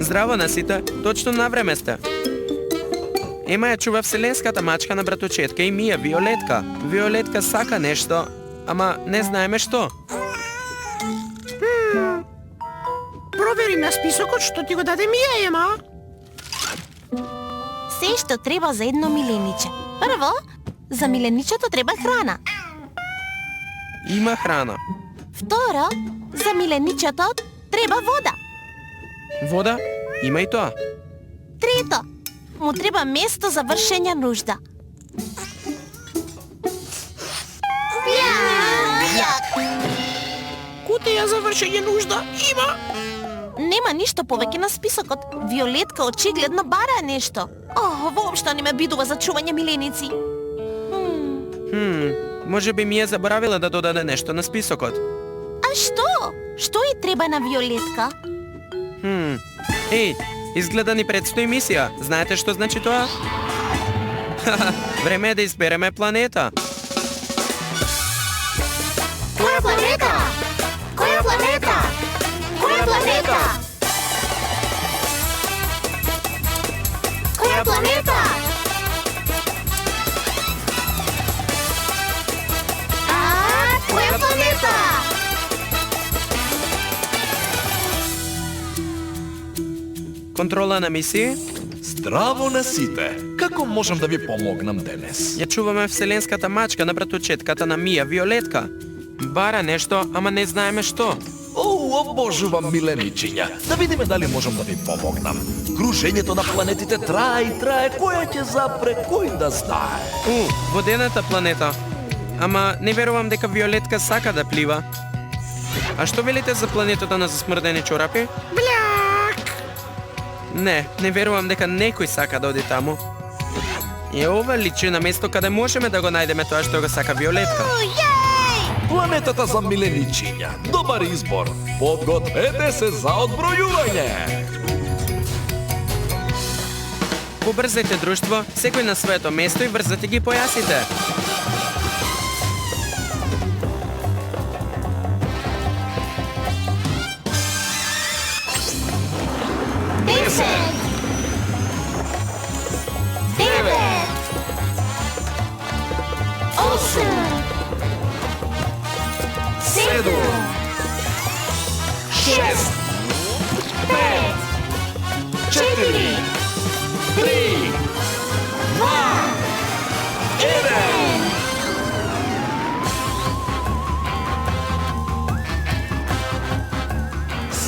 Здраво на сите, точно на време сте. Ема ја чува вселенската мачка на братучетка и Мија, Виолетка. Виолетка сака нешто, ама не знаеме што. Провери на списокот што ти го даде Мија, Ема. Се што треба за едно милениче. Прво, за миленичето треба храна. Има храна. Второ, за миленичето треба вода. Вода? Има и тоа. Трето, му треба место за вршење нужда. Кутија за вршење нужда има. Нема ништо повеќе на списокот. Виолетка очигледно бара нешто. Воопшто не ме бидува за чување миленици. Може би Мија заборавила да додаде нешто на списокот. А што? Што и треба на Виолетка? Еј, изгледа ни предстои мисија. Знаете што значи тоа? Време е да избереме планета. Која планета? Која планета? Која планета? Која планета? Која планета? Контрола на мисии? Здраво на сите! Како можам да ви помогнам денес? Ја чуваме вселенската мачка на братучетката на Мија, Виолетка. Бара нешто, ама не знаеме што. Обожувам миленичиња. Да видиме дали можам да ви помогнам. Кружењето на планетите трае и трае, која ќе запре, кој да знае. Водената планета. Ама не верувам дека Виолетка сака да плива. А што велите за планетата на засмрдени чорапи? Бляк! Не верувам дека некој сака да оди таму. Ова личи на место каде можеме да го најдеме тоа што го сака Виолетка. Планетата за миленичиња. Добар избор. Подгответе се за одбројување. Побрзајте, друштво, секој на своето место и врзате ги појасите.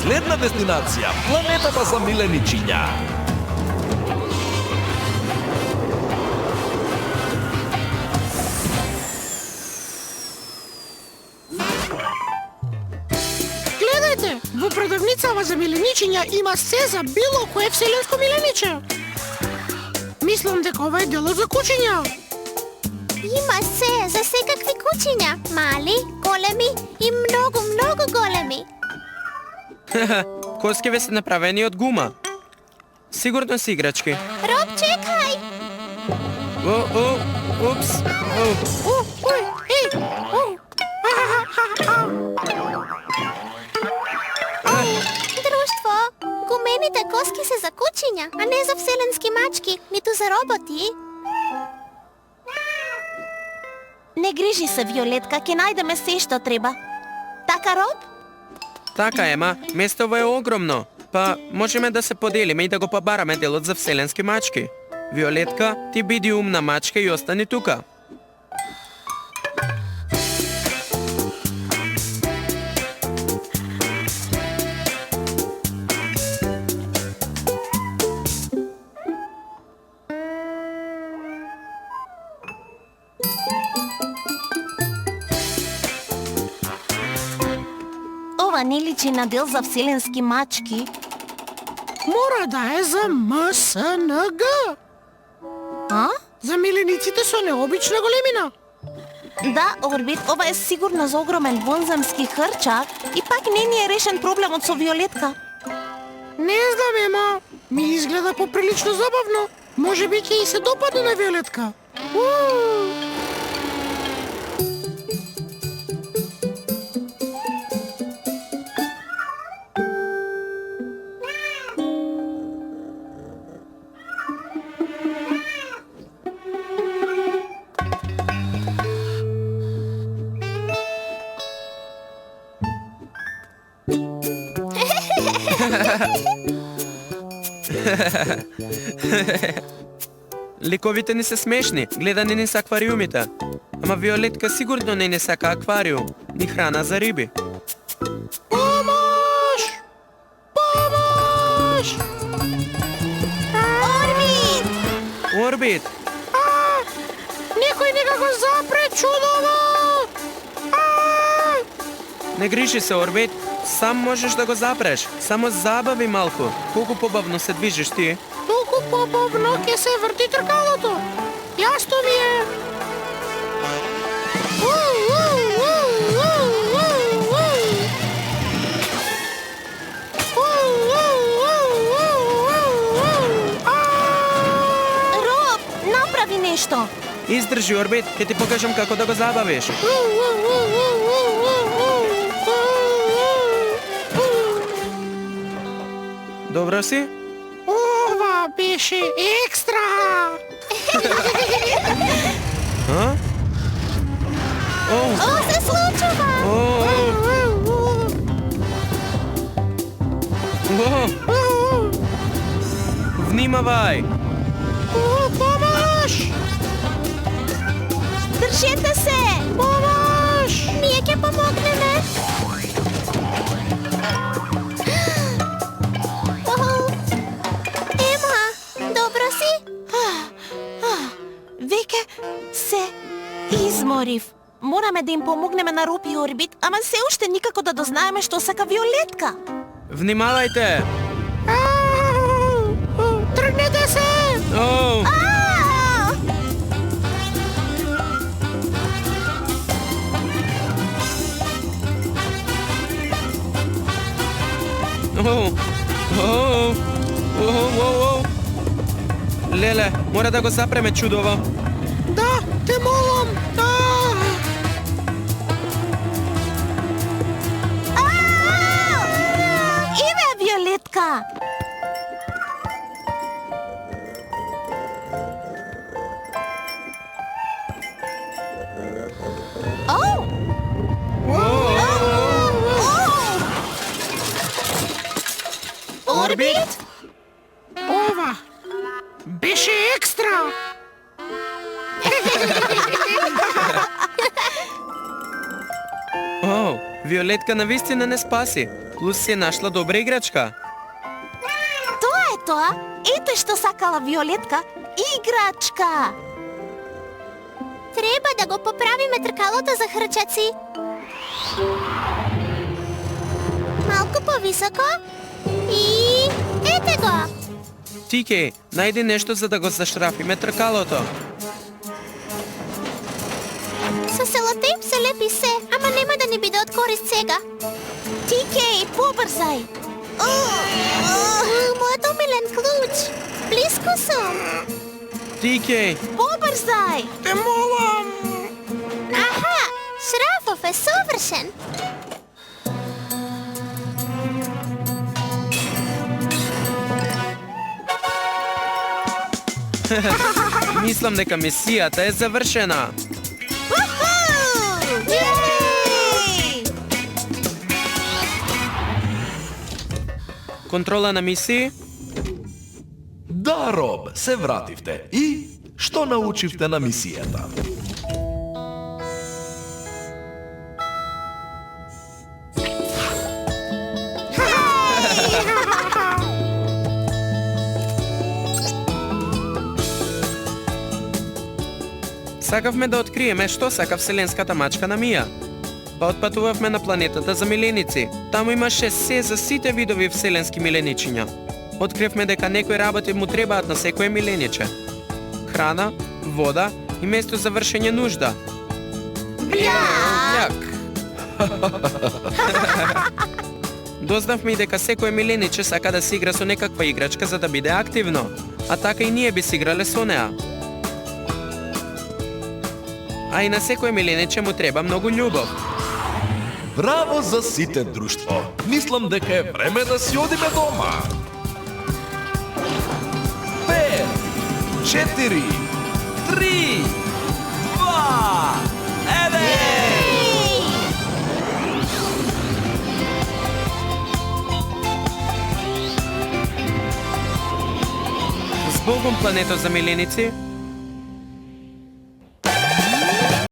Следна дестинација, планетата за миленичиња. Гледајте, во продавницава за миленичиња има се за било кое вселенско милениче. Мислам дека ова е дело за кучиња. Има се за секакви кучиња. Мали, големи и многу, многу големи. Коскеве се направени од гума. Сигурно се играчки. Роб, чекај! Упс. Друштво, гумените коски се за кучиња, а не за вселенски мачки, ниту за роботи. Не грижи се, Виолетка, ќе најдеме се што треба. Така, Роб? Така, Ема, местово е огромно. Па, можеме да се поделиме и да го побараме делот за вселенски мачки. Виолетка, ти биди умна мачка и остани тука. Ова не личи на дел за вселенски мачки. Мора да е за МСНГ. А? За милениците со необична големина. Да, Орбит, ова е сигурно за огромен вонземски хрчак и пак не ни е решен проблемот со Виолетка. Не знам, Ема. Ми изгледа поприлично забавно. Може би ќе и се допадне на Виолетка. Ликовите ни се смешни, гледани ни се аквариумите. Ама Виолетка сигурно не сака аквариум, ни храна за риби. Помош! Помош! Орбит! Орбит, Некој нека го запре чудово! не грижи се, Орбит. Сам можеш да го запреш. Само забави малку. Колку побавно се движиш ти. Толку побавно ќе се врти тркалото. Јасно ми е. Роб, направи нешто. Издржи, Орбит, ќе ти покажам како да го забавиш. Добро си? Ова беше екстра! А? О, О, се случува! о, о, внимавај! Помош! Држете се! Помош! Ние ќе помогнеме. Ема, добро си? Веќе се изморив. Мораме да им помогнеме на Роб и Орбит, ама се уште никако да дознаеме што сака Виолетка. Внимавајте! Тргнете се! О, о, о, о. Леле, мора да го запреме чудово. Да, те молам! Име Виолетка! Оу! Орбит? Ова беше екстра! О, Виолетка навистина не спаси. Плюс си нашла добра играчка. Тоа е тоа. Ете што сакала Виолетка. Играчка. Треба да го поправиме тркалото за хрчаци. Малку повисоко. И ете го. Тике, најди нешто за да го заштрафиме тркалото. Со селотейп се лепи се, ама нема да ни биде од корист сега. Тикеј, побрзај. Мојот омилен клуч. Блиску сум. Тике, Побрзај. Те молам! Аха, шрафов е совршен. мислам дека мисијата е завршена. Јеј! Контрола на мисии? Да, Роб, се вративте. И што научивте на мисијата? Сакавме да откриеме што сака вселенската мачка на Мија. Па отпатувавме на планетата за миленици. Таму имаше се за сите видови вселенски миленичиња. Откривме дека некои работи му требаат на секое милениче. Храна, вода и место за вршење нужда. Бљак! Дознавме и дека секое милениче сака да се игра со некаква играчка за да биде активно, а така и ние би се играле со неа. А и на секое милениче му треба многу љубов. Браво за сите, друштво! Мислам дека е време да си одиме дома. 5, 4, 3, 2, 1! Збогом, плането за миленици!